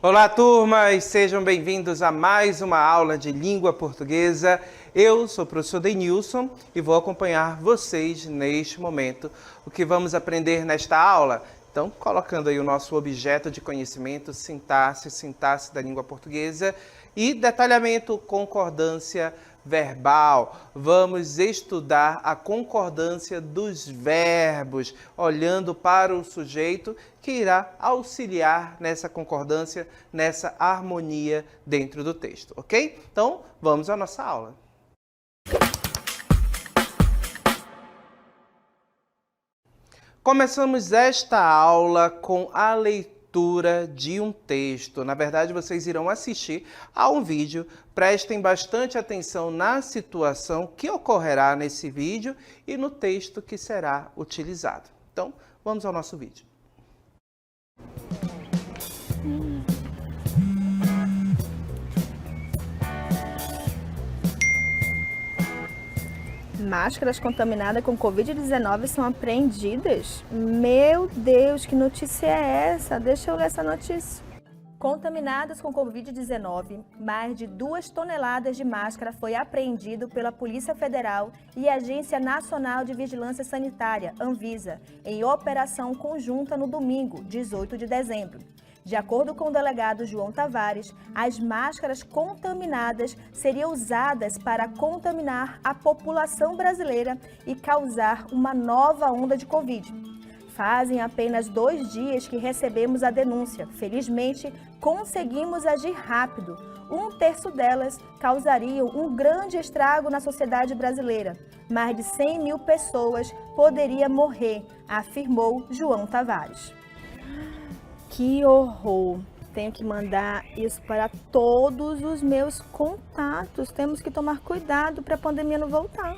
Olá, turmas! Sejam bem-vindos a mais uma aula de língua portuguesa. Eu sou o professor Denilson e vou acompanhar vocês neste momento. O que vamos aprender nesta aula? Então, colocando aí o nosso objeto de conhecimento, sintaxe da língua portuguesa e detalhamento, concordância verbal. Vamos estudar a concordância dos verbos, olhando para o sujeito que irá auxiliar nessa concordância, nessa harmonia dentro do texto, ok? Então, vamos à nossa aula. Começamos esta aula com a leitura de um texto. Na verdade, vocês irão assistir a um vídeo. Prestem bastante atenção na situação que ocorrerá nesse vídeo e no texto que será utilizado. Então, vamos ao nosso vídeo. Máscaras contaminadas com Covid-19 são apreendidas? Meu Deus, que notícia é essa? Deixa eu ler essa notícia. Contaminadas com Covid-19, mais de 2 toneladas de máscara foi apreendido pela Polícia Federal e Agência Nacional de Vigilância Sanitária, Anvisa, em operação conjunta no domingo, 18 de dezembro. De acordo com o delegado João Tavares, as máscaras contaminadas seriam usadas para contaminar a população brasileira e causar uma nova onda de Covid. Fazem apenas 2 dias que recebemos a denúncia. Felizmente, conseguimos agir rápido. 1/3 delas causariam um grande estrago na sociedade brasileira. Mais de 100 mil pessoas poderiam morrer, afirmou João Tavares. Que horror! Tenho que mandar isso para todos os meus contatos. Temos que tomar cuidado para a pandemia não voltar.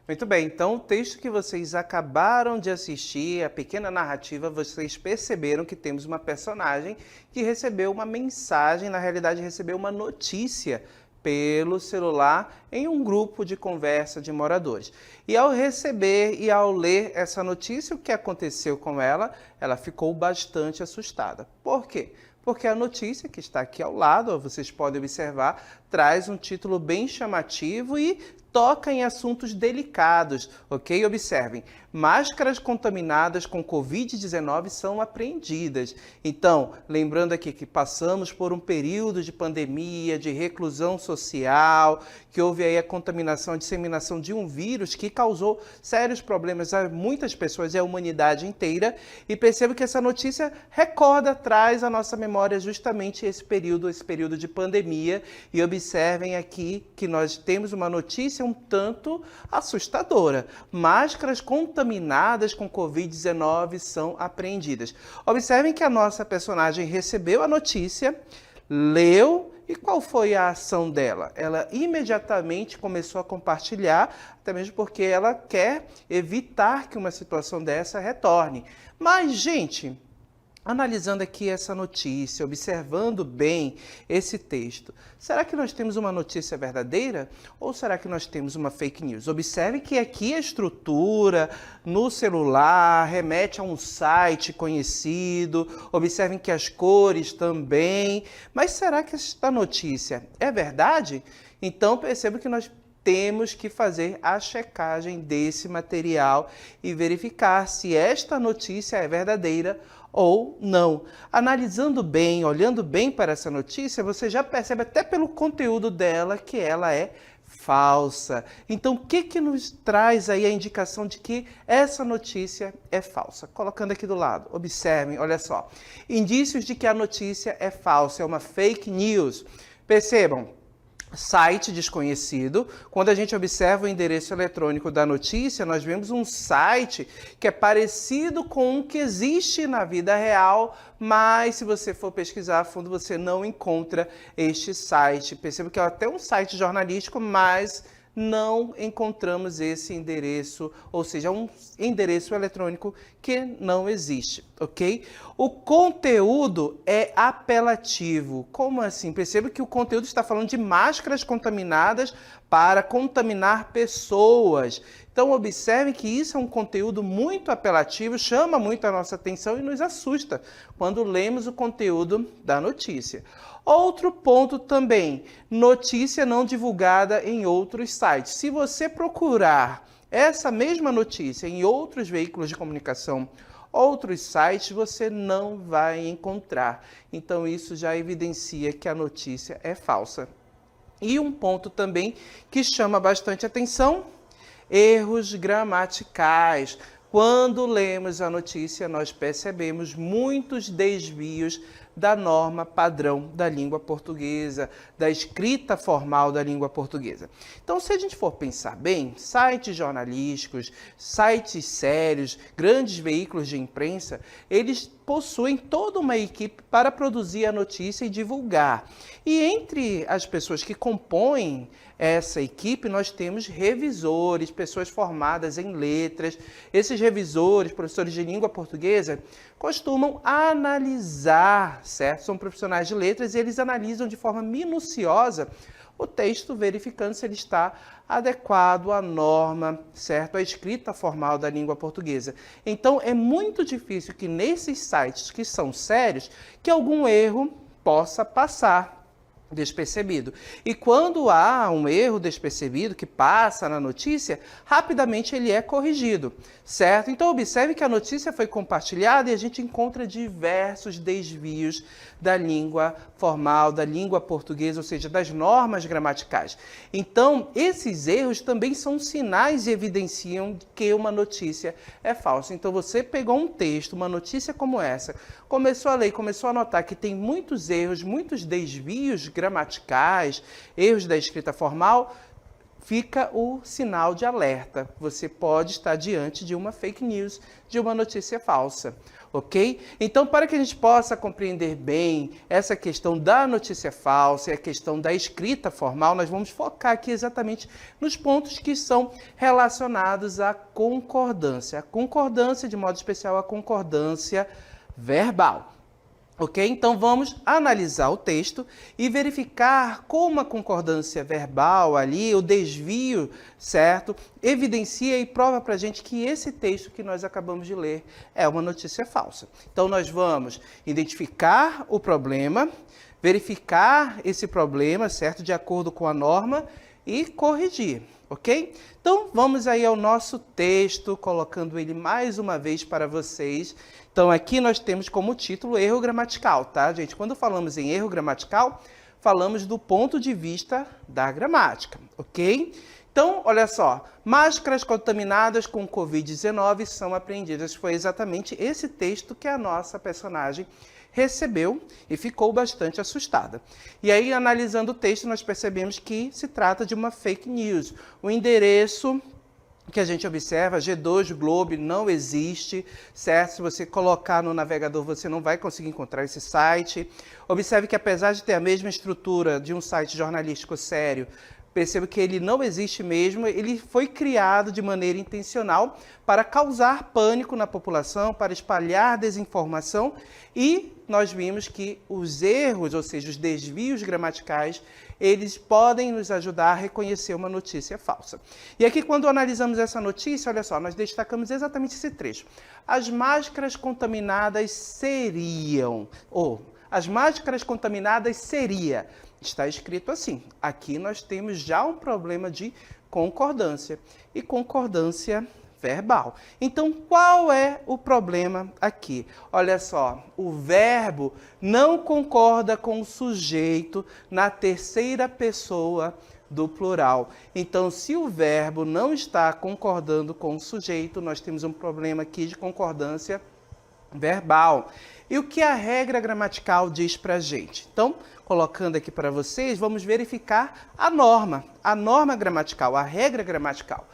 Muito bem, então o texto que vocês acabaram de assistir, a pequena narrativa, vocês perceberam que temos uma personagem que recebeu uma mensagem, na realidade recebeu uma notícia pelo celular em um grupo de conversa de moradores. E ao receber e ao ler essa notícia, o que aconteceu com ela? Ela ficou bastante assustada. Por quê? Porque a notícia que está aqui ao lado, vocês podem observar, traz um título bem chamativo e toca em assuntos delicados, ok? Observem, máscaras contaminadas com Covid-19 são apreendidas. Então, lembrando aqui que passamos por um período de pandemia, de reclusão social, que houve aí a contaminação, a disseminação de um vírus que causou sérios problemas a muitas pessoas e à humanidade inteira. E percebo que essa notícia recorda, traz à nossa memória justamente esse período de pandemia. E observem aqui que nós temos uma notícia um tanto assustadora. Máscaras contaminadas com Covid-19 são apreendidas. Observem que a nossa personagem recebeu a notícia, leu, e qual foi a ação dela? Ela imediatamente começou a compartilhar, até mesmo porque ela quer evitar que uma situação dessa retorne. Mas, gente, analisando aqui essa notícia, observando bem esse texto, será que nós temos uma notícia verdadeira ou será que nós temos uma fake news? Observe que aqui a estrutura no celular remete a um site conhecido, observem que as cores também, mas será que esta notícia é verdade? Então perceba que nós temos que fazer a checagem desse material e verificar se esta notícia é verdadeira ou não. Analisando bem, olhando bem para essa notícia, você já percebe até pelo conteúdo dela que ela é falsa. Então, o que nos traz aí a indicação de que essa notícia é falsa? Colocando aqui do lado, observem, olha só. Indícios de que a notícia é falsa, é uma fake news. Percebam. Site desconhecido. Quando a gente observa o endereço eletrônico da notícia, nós vemos um site que é parecido com um que existe na vida real, mas se você for pesquisar a fundo, você não encontra este site. Perceba que é até um site jornalístico, mas não encontramos esse endereço, ou seja, um endereço eletrônico que não existe, ok? O conteúdo é apelativo. Como assim? Perceba que o conteúdo está falando de máscaras contaminadas para contaminar pessoas. Então, observe que isso é um conteúdo muito apelativo, chama muito a nossa atenção e nos assusta quando lemos o conteúdo da notícia. Outro ponto também, notícia não divulgada em outros sites. Se você procurar essa mesma notícia em outros veículos de comunicação, outros sites, você não vai encontrar. Então, isso já evidencia que a notícia é falsa. E um ponto também que chama bastante atenção, erros gramaticais. Quando lemos a notícia, nós percebemos muitos desvios da norma padrão da língua portuguesa, da escrita formal da língua portuguesa. Então, se a gente for pensar bem, sites jornalísticos, sites sérios, grandes veículos de imprensa, eles possuem toda uma equipe para produzir a notícia e divulgar. E entre as pessoas que compõem essa equipe, nós temos revisores, pessoas formadas em letras. Esses revisores, professores de língua portuguesa, costumam analisar, certo? São profissionais de letras e eles analisam de forma minuciosa o texto, verificando se ele está adequado à norma, certo? À escrita formal da língua portuguesa. Então, é muito difícil que nesses sites que são sérios, que algum erro possa passar despercebido. E quando há um erro despercebido que passa na notícia, rapidamente ele é corrigido, certo? Então observe que a notícia foi compartilhada e a gente encontra diversos desvios da língua formal, da língua portuguesa, ou seja, das normas gramaticais. Então, esses erros também são sinais e evidenciam que uma notícia é falsa. Então, você pegou um texto, uma notícia como essa, começou a ler, começou a notar que tem muitos erros, muitos desvios gramaticais, erros da escrita formal, fica o sinal de alerta. Você pode estar diante de uma fake news, de uma notícia falsa, ok? Então, para que a gente possa compreender bem essa questão da notícia falsa e a questão da escrita formal, nós vamos focar aqui exatamente nos pontos que são relacionados à concordância. A concordância, de modo especial, a concordância verbal. Ok? Então, vamos analisar o texto e verificar como a concordância verbal ali, o desvio, certo? Evidencia e prova para a gente que esse texto que nós acabamos de ler é uma notícia falsa. Então, nós vamos identificar o problema, verificar esse problema, certo? De acordo com a norma e corrigir. Ok? Então, vamos aí ao nosso texto, colocando ele mais uma vez para vocês. Então, aqui nós temos como título erro gramatical, tá, gente? Quando falamos em erro gramatical, falamos do ponto de vista da gramática, ok? Então, olha só, máscaras contaminadas com Covid-19 são apreendidas. Foi exatamente esse texto que a nossa personagem recebeu e ficou bastante assustada. E aí, analisando o texto, nós percebemos que se trata de uma fake news. O endereço que a gente observa, G2 Globo, não existe, certo? Se você colocar no navegador, você não vai conseguir encontrar esse site. Observe que, apesar de ter a mesma estrutura de um site jornalístico sério, perceba que ele não existe mesmo, ele foi criado de maneira intencional para causar pânico na população, para espalhar desinformação, e nós vimos que os erros, ou seja, os desvios gramaticais, eles podem nos ajudar a reconhecer uma notícia falsa. E aqui, quando analisamos essa notícia, olha só, nós destacamos exatamente esse trecho. As máscaras contaminadas seriam, as máscaras contaminadas seria. Está escrito assim. Aqui nós temos já um problema de concordância e concordância verbal. Então, qual é o problema aqui? Olha só, o verbo não concorda com o sujeito na terceira pessoa do plural. Então, se o verbo não está concordando com o sujeito, nós temos um problema aqui de concordância verbal. E o que a regra gramatical diz para a gente? Então, colocando aqui para vocês, vamos verificar a norma gramatical, a regra gramatical.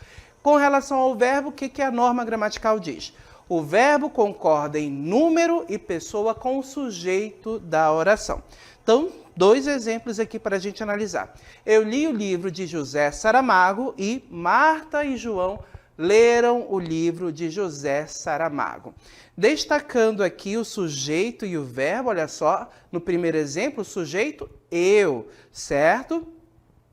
Com relação ao verbo, o que a norma gramatical diz? O verbo concorda em número e pessoa com o sujeito da oração. Então, dois exemplos aqui para a gente analisar. Eu li o livro de José Saramago e Marta e João leram o livro de José Saramago. Destacando aqui o sujeito e o verbo, olha só, no primeiro exemplo, o sujeito, eu, certo?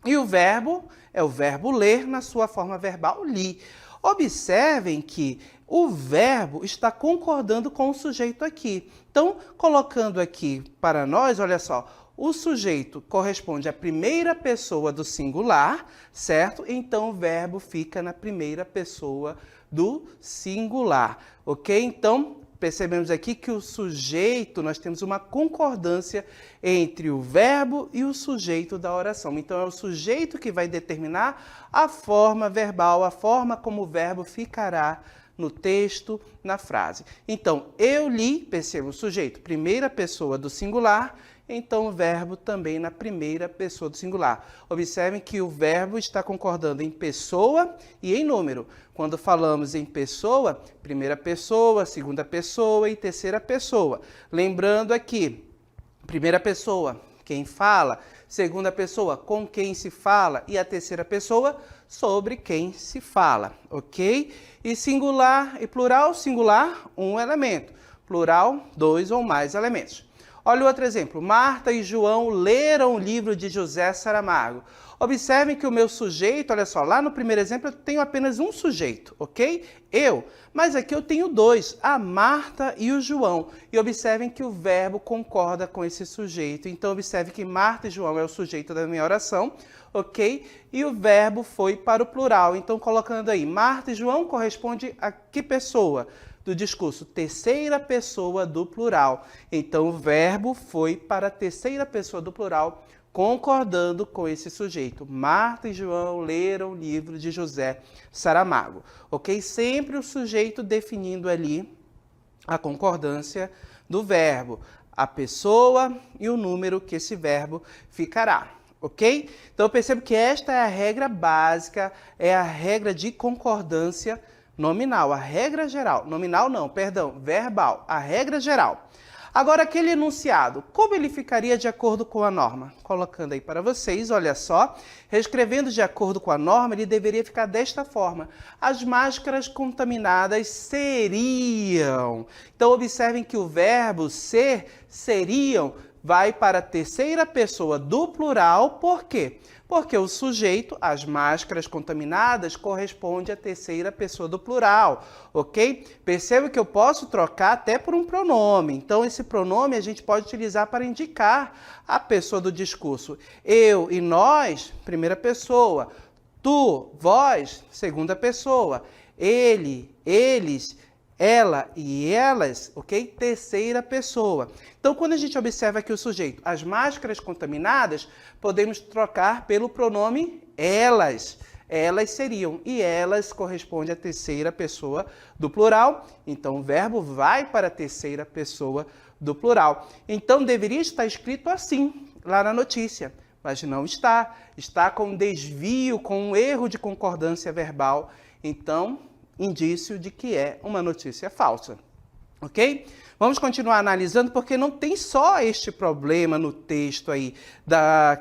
E o verbo é o verbo ler na sua forma verbal, li. Observem que o verbo está concordando com o sujeito aqui. Então, colocando aqui para nós, olha só, o sujeito corresponde à primeira pessoa do singular, certo? Então, o verbo fica na primeira pessoa do singular, ok? Então, percebemos aqui que o sujeito, nós temos uma concordância entre o verbo e o sujeito da oração. Então, é o sujeito que vai determinar a forma verbal, a forma como o verbo ficará no texto, na frase. Então, eu li, perceba o sujeito, primeira pessoa do singular, então o verbo também na primeira pessoa do singular. Observem que o verbo está concordando em pessoa e em número. Quando falamos em pessoa, primeira pessoa, segunda pessoa e terceira pessoa. Lembrando aqui, primeira pessoa, quem fala, segunda pessoa, com quem se fala, e a terceira pessoa, sobre quem se fala, ok? E singular e plural, singular, um elemento, plural, dois ou mais elementos. Olha o outro exemplo. Marta e João leram o livro de José Saramago. Observem que o meu sujeito, olha só, lá no primeiro exemplo eu tenho apenas um sujeito, ok? Eu. Mas aqui eu tenho dois, a Marta e o João. E observem que o verbo concorda com esse sujeito. Então, observe que Marta e João é o sujeito da minha oração, ok? E o verbo foi para o plural. Então, colocando aí, Marta e João corresponde a que pessoa? Do discurso, terceira pessoa do plural. Então, o verbo foi para a terceira pessoa do plural, concordando com esse sujeito. Marta e João leram o livro de José Saramago. Ok? Sempre o sujeito definindo ali a concordância do verbo, a pessoa e o número que esse verbo ficará. Ok? Então, eu percebo que esta é a regra básica, é a regra de concordância nominal, a regra geral. Nominal não, perdão, verbal, a regra geral. Agora, aquele enunciado, como ele ficaria de acordo com a norma? Colocando aí para vocês, olha só, reescrevendo de acordo com a norma, ele deveria ficar desta forma. As máscaras contaminadas seriam. Então, observem que o verbo ser, seriam, vai para a terceira pessoa do plural, por quê? Porque o sujeito, as máscaras contaminadas, corresponde à terceira pessoa do plural, ok? Perceba que eu posso trocar até por um pronome. Então, esse pronome a gente pode utilizar para indicar a pessoa do discurso. Eu e nós, primeira pessoa. Tu, vós, segunda pessoa. Ele, eles, ela e elas, ok? Terceira pessoa. Então, quando a gente observa aqui o sujeito, as máscaras contaminadas, podemos trocar pelo pronome elas. Elas seriam, e elas corresponde à terceira pessoa do plural. Então, o verbo vai para a terceira pessoa do plural. Então, deveria estar escrito assim, lá na notícia. Mas não está. Está com desvio, com um erro de concordância verbal. Então, indício de que é uma notícia falsa, ok? Vamos continuar analisando porque não tem só este problema no texto aí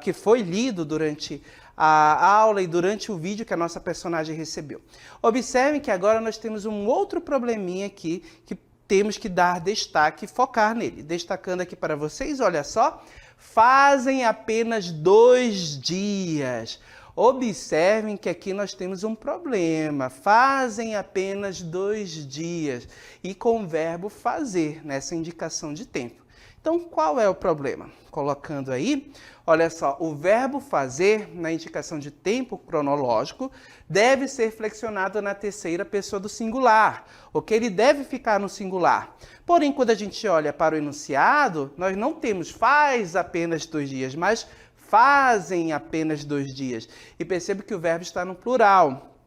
que foi lido durante a aula e durante o vídeo que a nossa personagem recebeu. Observem que agora nós temos um outro probleminha aqui que temos que dar destaque e focar nele. Destacando aqui para vocês, olha só, fazem apenas 2 dias. Observem que aqui nós temos um problema. Fazem apenas 2 dias. E com o verbo fazer, nessa indicação de tempo. Então, qual é o problema? Colocando aí, olha só, o verbo fazer, na indicação de tempo cronológico, deve ser flexionado na terceira pessoa do singular, ok? Ele deve ficar no singular. Porém, quando a gente olha para o enunciado, nós não temos faz apenas 2 dias, mas fazem apenas 2 dias. E perceba que o verbo está no plural.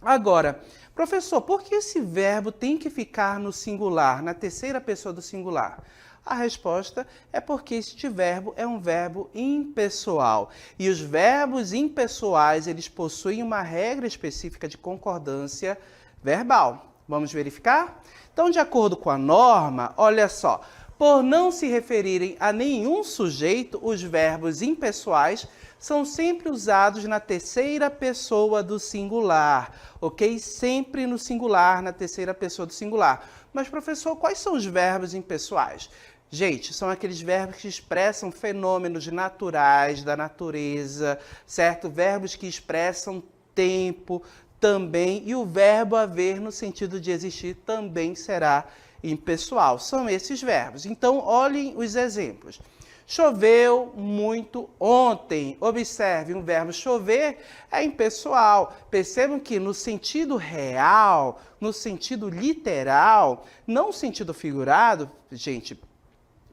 Agora, professor, por que esse verbo tem que ficar no singular, na terceira pessoa do singular? A resposta é porque este verbo é um verbo impessoal. E os verbos impessoais, eles possuem uma regra específica de concordância verbal. Vamos verificar? Então, de acordo com a norma, olha só, por não se referirem a nenhum sujeito, os verbos impessoais são sempre usados na terceira pessoa do singular, ok? Sempre no singular, na terceira pessoa do singular. Mas, professor, quais são os verbos impessoais? Gente, são aqueles verbos que expressam fenômenos naturais da natureza, certo? Verbos que expressam tempo, também, e o verbo haver no sentido de existir também será impessoal. São esses verbos. Então, olhem os exemplos. Choveu muito ontem. Observe, um verbo chover é impessoal. Percebam que no sentido real, no sentido literal, não no sentido figurado, gente,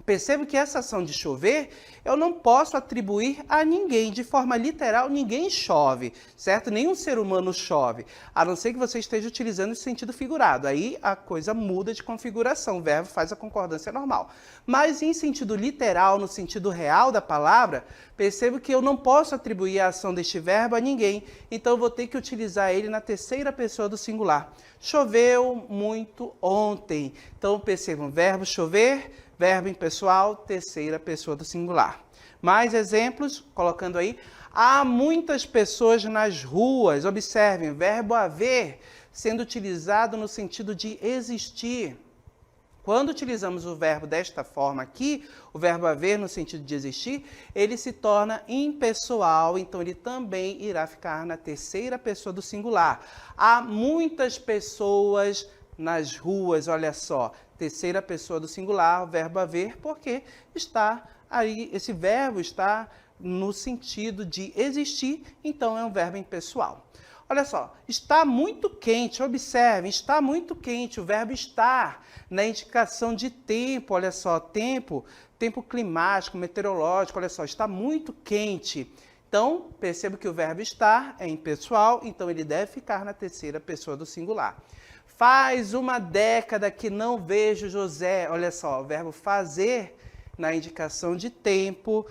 percebo que essa ação de chover eu não posso atribuir a ninguém. De forma literal, ninguém chove, certo? Nenhum ser humano chove, a não ser que você esteja utilizando esse sentido figurado. Aí a coisa muda de configuração, o verbo faz a concordância normal. Mas em sentido literal, no sentido real da palavra, percebo que eu não posso atribuir a ação deste verbo a ninguém, então eu vou ter que utilizar ele na terceira pessoa do singular. Choveu muito ontem. Então percebam, verbo chover, verbo impessoal, terceira pessoa do singular. Mais exemplos, colocando aí. Há muitas pessoas nas ruas. Observem, verbo haver sendo utilizado no sentido de existir. Quando utilizamos o verbo desta forma aqui, o verbo haver no sentido de existir, ele se torna impessoal, então ele também irá ficar na terceira pessoa do singular. Há muitas pessoas nas ruas, olha só, terceira pessoa do singular, o verbo haver, porque está aí, esse verbo está no sentido de existir, então é um verbo impessoal. Olha só, está muito quente, observem, está muito quente, o verbo estar, na indicação de tempo, olha só, tempo climático, meteorológico, olha só, está muito quente. Então, perceba que o verbo estar é impessoal, então ele deve ficar na terceira pessoa do singular. Faz uma década que não vejo José. Olha só, o verbo fazer na indicação de tempo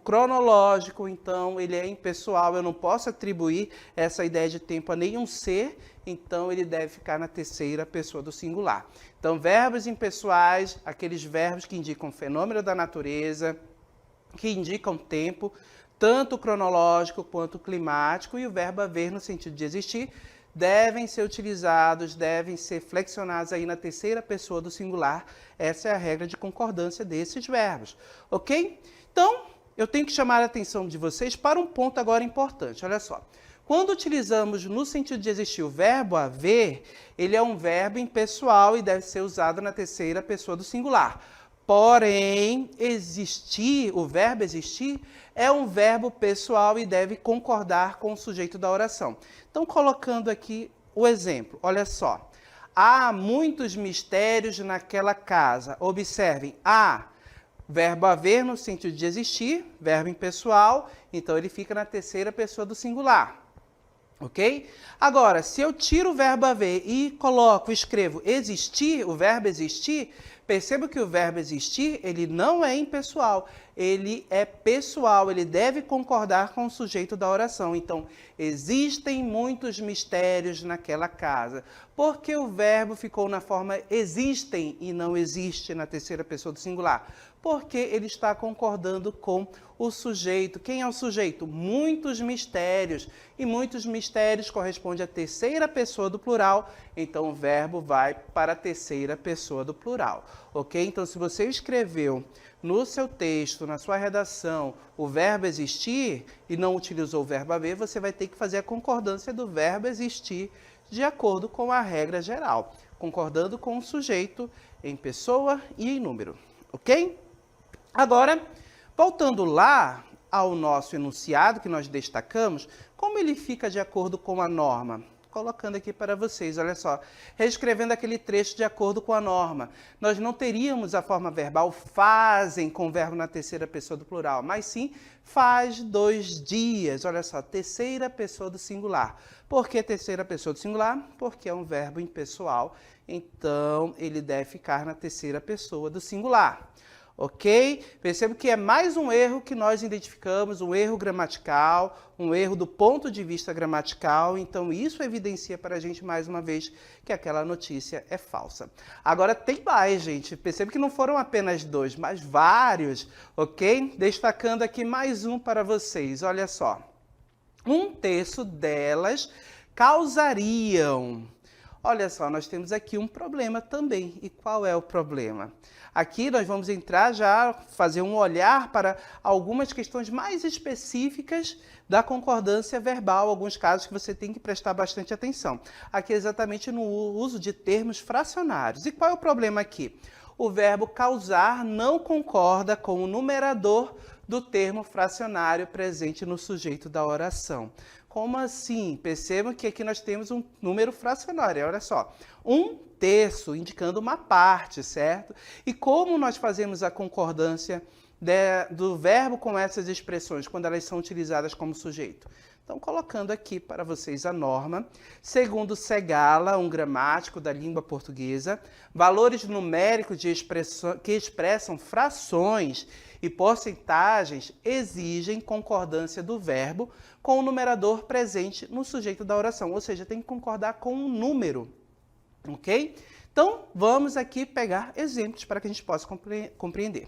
cronológico, então ele é impessoal. Eu não posso atribuir essa ideia de tempo a nenhum ser, então ele deve ficar na terceira pessoa do singular. Então, verbos impessoais, aqueles verbos que indicam fenômeno da natureza, que indicam tempo, tanto cronológico quanto climático, e o verbo haver no sentido de existir, devem ser utilizados, devem ser flexionados aí na terceira pessoa do singular. Essa é a regra de concordância desses verbos, ok? Então, eu tenho que chamar a atenção de vocês para um ponto agora importante, olha só. Quando utilizamos no sentido de existir o verbo haver, ele é um verbo impessoal e deve ser usado na terceira pessoa do singular. Porém, existir, o verbo existir, é um verbo pessoal e deve concordar com o sujeito da oração. Então, colocando aqui o exemplo, olha só. Há muitos mistérios naquela casa. Observem, há, verbo haver no sentido de existir, verbo impessoal, então ele fica na terceira pessoa do singular. Ok? Agora, se eu tiro o verbo haver e escrevo existir, o verbo existir, perceba que o verbo existir, ele não é impessoal, ele é pessoal, ele deve concordar com o sujeito da oração. Então, existem muitos mistérios naquela casa. Por que o verbo ficou na forma existem e não existe na terceira pessoa do singular? Porque ele está concordando com o sujeito. Quem é o sujeito? Muitos mistérios. E muitos mistérios corresponde à terceira pessoa do plural. Então, o verbo vai para a terceira pessoa do plural. Ok? Então, se você escreveu no seu texto, na sua redação, o verbo existir e não utilizou o verbo haver, você vai ter que fazer a concordância do verbo existir de acordo com a regra geral, concordando com o sujeito em pessoa e em número. Ok? Agora, voltando lá ao nosso enunciado que nós destacamos, como ele fica de acordo com a norma? Colocando aqui para vocês, olha só, reescrevendo aquele trecho de acordo com a norma. Nós não teríamos a forma verbal fazem com o verbo na terceira pessoa do plural, mas sim faz 2 dias. Olha só, terceira pessoa do singular. Por que terceira pessoa do singular? Porque é um verbo impessoal, então ele deve ficar na terceira pessoa do singular. Ok? Percebo que é mais um erro que nós identificamos, um erro gramatical, um erro do ponto de vista gramatical. Então, isso evidencia para a gente, mais uma vez, que aquela notícia é falsa. Agora, tem mais, gente. Percebo que não foram apenas 2, mas vários, ok? Destacando aqui mais um para vocês. Olha só. 1/3 delas causariam. Olha só, nós temos aqui um problema também. E qual é o problema? Aqui nós vamos entrar já, fazer um olhar para algumas questões mais específicas da concordância verbal, alguns casos que você tem que prestar bastante atenção. Aqui exatamente no uso de termos fracionários. E qual é o problema aqui? O verbo causar não concorda com o numerador do termo fracionário presente no sujeito da oração. Como assim? Percebam que aqui nós temos um número fracionário, olha só. 1/3, indicando uma parte, certo? E como nós fazemos a concordância do verbo com essas expressões, quando elas são utilizadas como sujeito? Então, colocando aqui para vocês a norma, segundo Segala, um gramático da língua portuguesa, valores numéricos que expressam frações e porcentagens exigem concordância do verbo com o numerador presente no sujeito da oração, ou seja, tem que concordar com um número, ok? Então, vamos aqui pegar exemplos para que a gente possa compreender.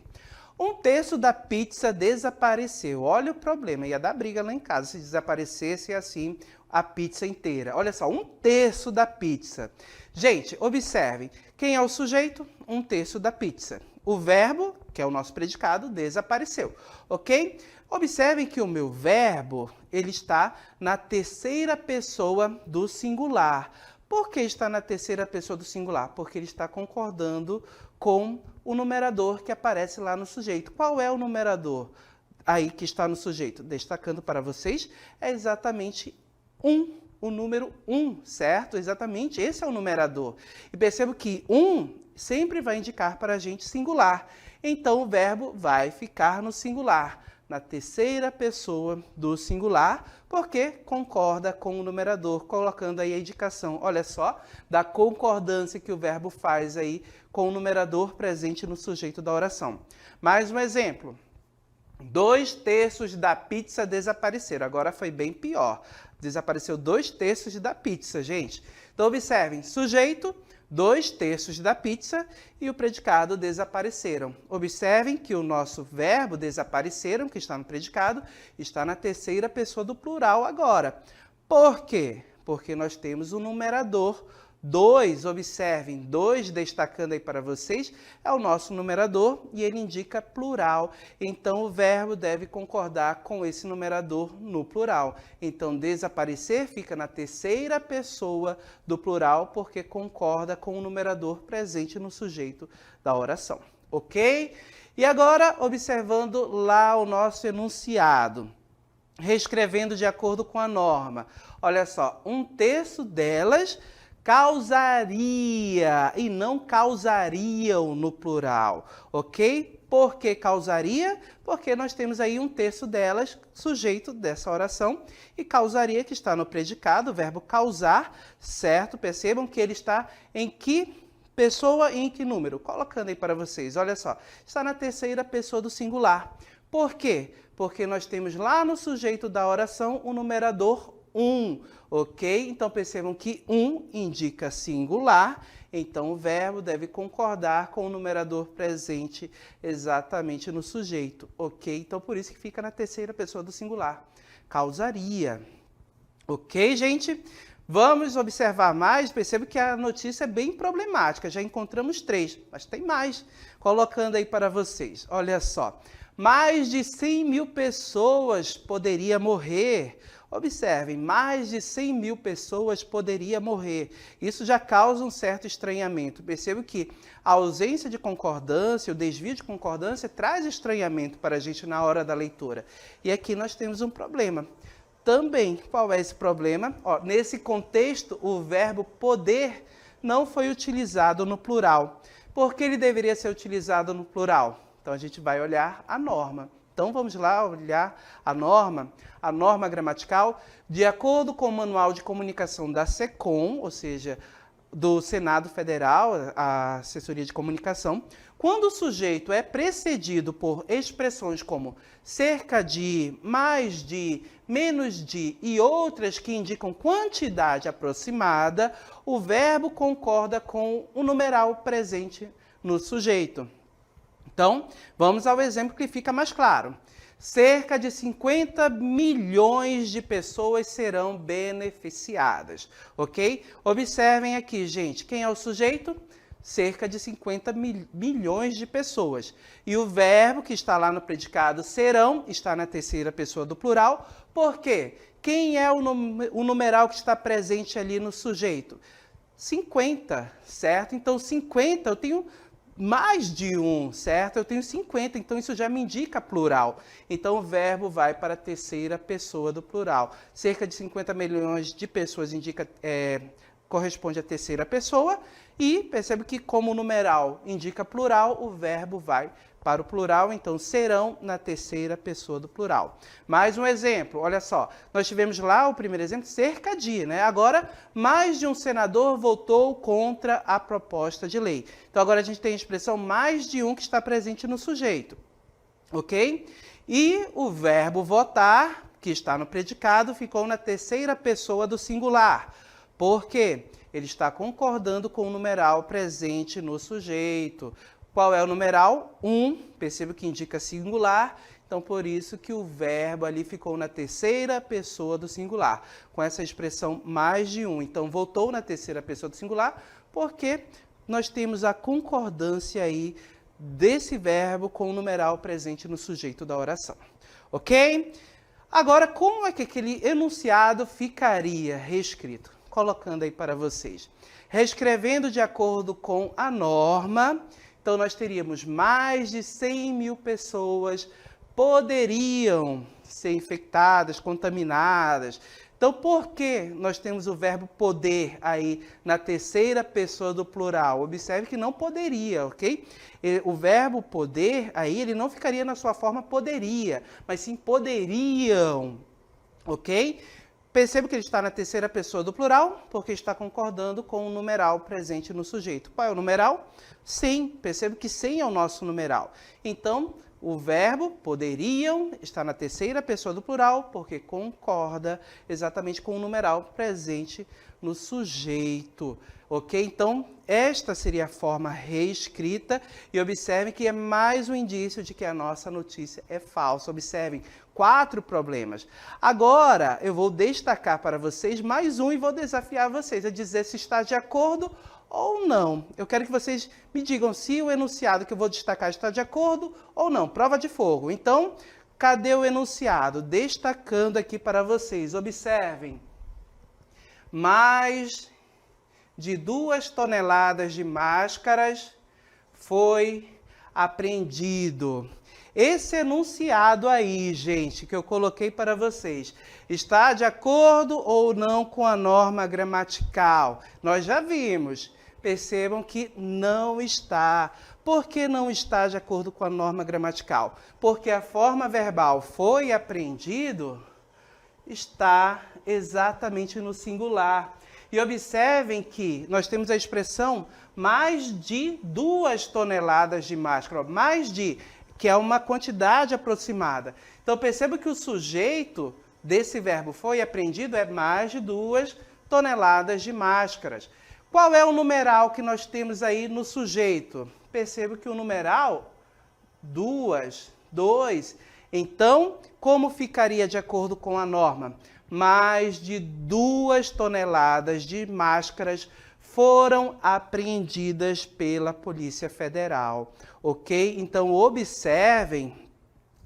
1/3 da pizza desapareceu. Olha o problema, ia dar briga lá em casa se desaparecesse assim a pizza inteira. Olha só, 1/3 da pizza. Gente, observem, quem é o sujeito? 1/3 da pizza. O verbo, que é o nosso predicado, desapareceu, ok? Observem que o meu verbo, ele está na terceira pessoa do singular. Por que está na terceira pessoa do singular? Porque ele está concordando com o numerador que aparece lá no sujeito. Qual é o numerador aí que está no sujeito? Destacando para vocês, é exatamente 1, o número 1, certo? Exatamente, esse é o numerador. E percebo que 1 sempre vai indicar para a gente singular. Então, o verbo vai ficar no singular, na terceira pessoa do singular, porque concorda com o numerador, colocando aí a indicação, olha só, da concordância que o verbo faz aí com o numerador presente no sujeito da oração. Mais um exemplo. 2/3 da pizza desapareceram. Agora foi bem pior. Desapareceu 2/3 da pizza, gente. Então, observem, sujeito, 2/3 da pizza e o predicado desapareceram. Observem que o nosso verbo desapareceram, que está no predicado, está na terceira pessoa do plural agora. Por quê? Porque nós temos o numerador 2, observem, 2 destacando aí para vocês, é o nosso numerador e ele indica plural. Então, o verbo deve concordar com esse numerador no plural. Então, desaparecer fica na terceira pessoa do plural porque concorda com o numerador presente no sujeito da oração. Ok? E agora, observando lá o nosso enunciado, reescrevendo de acordo com a norma. Olha só, 1/3 delas causaria e não causariam no plural, ok? Por que causaria? Porque nós temos aí 1/3 delas, sujeito dessa oração, e causaria que está no predicado, o verbo causar, certo? Percebam que ele está em que pessoa e em que número? Colocando aí para vocês, olha só, está na terceira pessoa do singular. Por quê? Porque nós temos lá no sujeito da oração o numerador 1, ok? Então, percebam que 1 indica singular, então o verbo deve concordar com o numerador presente exatamente no sujeito, ok? Então, por isso que fica na terceira pessoa do singular. Causaria. Ok, gente? Vamos observar mais. Percebo que a notícia é bem problemática. Já encontramos 3, mas tem mais. Colocando aí para vocês. Olha só. Mais de 100 mil pessoas poderiam morrer. Observem, mais de 100 mil pessoas poderiam morrer. Isso já causa um certo estranhamento. Percebo que a ausência de concordância, o desvio de concordância, traz estranhamento para a gente na hora da leitura. E aqui nós temos um problema. Também, qual é esse problema? Ó, nesse contexto, o verbo poder não foi utilizado no plural. Por que ele deveria ser utilizado no plural? Então, a gente vai olhar a norma. Então, vamos lá olhar a norma gramatical, de acordo com o Manual de Comunicação da SECOM, ou seja, do Senado Federal, a Assessoria de Comunicação, quando o sujeito é precedido por expressões como cerca de, mais de, menos de e outras que indicam quantidade aproximada, o verbo concorda com o numeral presente no sujeito. Então, vamos ao exemplo que fica mais claro. cerca de 50 milhões de pessoas serão beneficiadas, ok? Observem aqui, gente, quem é o sujeito? Cerca de 50 milhões de pessoas. E o verbo que está lá no predicado serão, está na terceira pessoa do plural. Por quê? Quem é o numeral que está presente ali no sujeito? 50, certo? Então, 50, eu tenho mais de um, certo? Eu tenho 50, então isso já me indica plural. Então, o verbo vai para a terceira pessoa do plural. Cerca de 50 milhões de pessoas corresponde à terceira pessoa. E percebe que, como o numeral indica plural, o verbo vai para o plural, então serão na terceira pessoa do plural. Mais um exemplo, olha só, nós tivemos lá o primeiro exemplo, cerca de, né? Agora, mais de um senador votou contra a proposta de lei. Então, agora a gente tem a expressão mais de um que está presente no sujeito, ok? E o verbo votar, que está no predicado, ficou na terceira pessoa do singular. Por quê? Ele está concordando com o numeral presente no sujeito. Qual é o numeral? 1, perceba que indica singular, então por isso que o verbo ali ficou na terceira pessoa do singular, com essa expressão mais de um. Então voltou na terceira pessoa do singular, porque nós temos a concordância aí desse verbo com o numeral presente no sujeito da oração. Ok? Agora, como é que aquele enunciado ficaria reescrito? Colocando aí para vocês. Reescrevendo de acordo com a norma, então nós teríamos mais de 100 mil pessoas poderiam ser infectadas, contaminadas. Então, por que nós temos o verbo poder aí na terceira pessoa do plural? Observe que não poderia, ok? O verbo poder aí, ele não ficaria na sua forma poderia, mas sim poderiam, ok? Perceba que ele está na terceira pessoa do plural, porque está concordando com o numeral presente no sujeito. Qual é o numeral? 100. Perceba que 100 é o nosso numeral. Então, o verbo poderiam está na terceira pessoa do plural, porque concorda exatamente com o numeral presente no sujeito. Ok? Então, esta seria a forma reescrita. E observe que é mais um indício de que a nossa notícia é falsa. Observem, 4 problemas. Agora, eu vou destacar para vocês mais um e vou desafiar vocês a dizer se está de acordo ou não. Eu quero que vocês me digam se o enunciado que eu vou destacar está de acordo ou não. Prova de fogo. Então, cadê o enunciado? Destacando aqui para vocês. Observem. Mais de 2 toneladas de máscaras foi apreendido. Esse enunciado aí, gente, que eu coloquei para vocês, está de acordo ou não com a norma gramatical? Nós já vimos. Percebam que não está. Por que não está de acordo com a norma gramatical? Porque a forma verbal foi apreendido está exatamente no singular. E observem que nós temos a expressão mais de 2 toneladas de máscara, mais de, que é uma quantidade aproximada. Então perceba que o sujeito desse verbo foi apreendido é mais de 2 toneladas de máscaras. Qual é o numeral que nós temos aí no sujeito? Perceba que o numeral 2. Então, como ficaria de acordo com a norma? Mais de 2 toneladas de máscaras foram apreendidas pela Polícia Federal, ok? Então, observem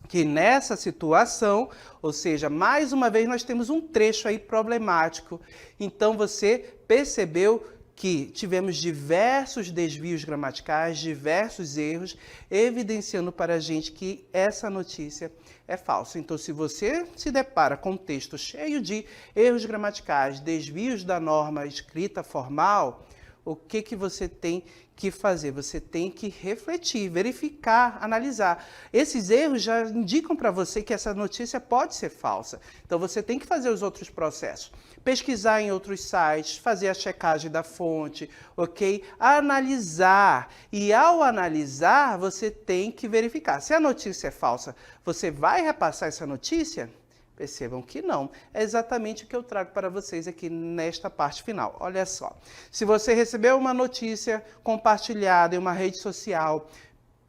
que nessa situação, ou seja, mais uma vez nós temos um trecho aí problemático. Então, você percebeu que tivemos diversos desvios gramaticais, diversos erros, evidenciando para a gente que essa notícia é falsa. Então, se você se depara com um texto cheio de erros gramaticais, desvios da norma escrita formal, o que você tem que fazer? Você tem que refletir, verificar, analisar. Esses erros já indicam para você que essa notícia pode ser falsa. Então, você tem que fazer os outros processos. Pesquisar em outros sites, fazer a checagem da fonte, ok? Analisar. E ao analisar, você tem que verificar. Se a notícia é falsa, você vai repassar essa notícia? Percebam que não. É exatamente o que eu trago para vocês aqui nesta parte final. Olha só. Se você recebeu uma notícia compartilhada em uma rede social,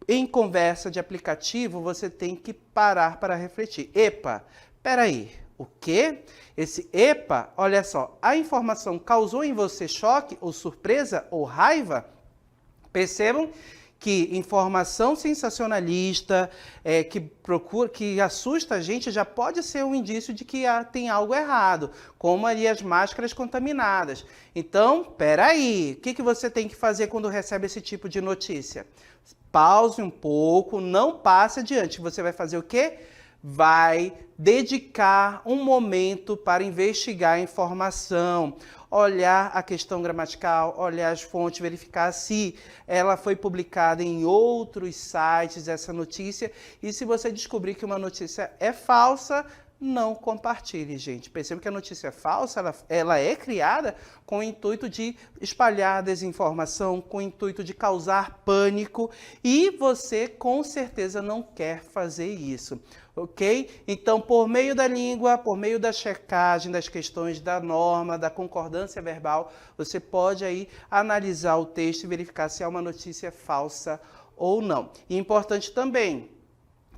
em conversa de aplicativo, você tem que parar para refletir. Epa, peraí, o quê? Esse epa, olha só, a informação causou em você choque ou surpresa ou raiva? Percebam que informação sensacionalista, que assusta a gente, já pode ser um indício de que tem algo errado, como ali as máscaras contaminadas. Então, peraí, o que você tem que fazer quando recebe esse tipo de notícia? Pause um pouco, não passe adiante. Você vai fazer o quê? Vai dedicar um momento para investigar a informação, olhar a questão gramatical, olhar as fontes, verificar se ela foi publicada em outros sites, essa notícia. E se você descobrir que uma notícia é falsa, não compartilhe, gente. Perceba que a notícia falsa, ela é criada com o intuito de espalhar desinformação, com o intuito de causar pânico, e você com certeza não quer fazer isso, ok? Então, por meio da língua, por meio da checagem das questões da norma, da concordância verbal, você pode aí analisar o texto e verificar se é uma notícia falsa ou não. E importante também,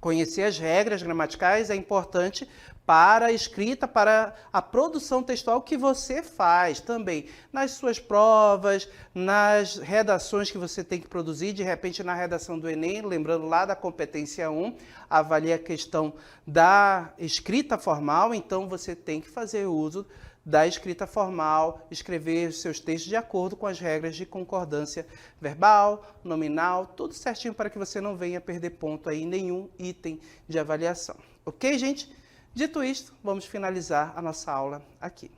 conhecer as regras gramaticais é importante para a escrita, para a produção textual que você faz também, nas suas provas, nas redações que você tem que produzir, de repente na redação do Enem, lembrando lá da competência 1, avalia a questão da escrita formal, então você tem que fazer uso da escrita formal, escrever os seus textos de acordo com as regras de concordância verbal, nominal, tudo certinho para que você não venha perder ponto aí em nenhum item de avaliação. Ok, gente? Dito isto, vamos finalizar a nossa aula aqui.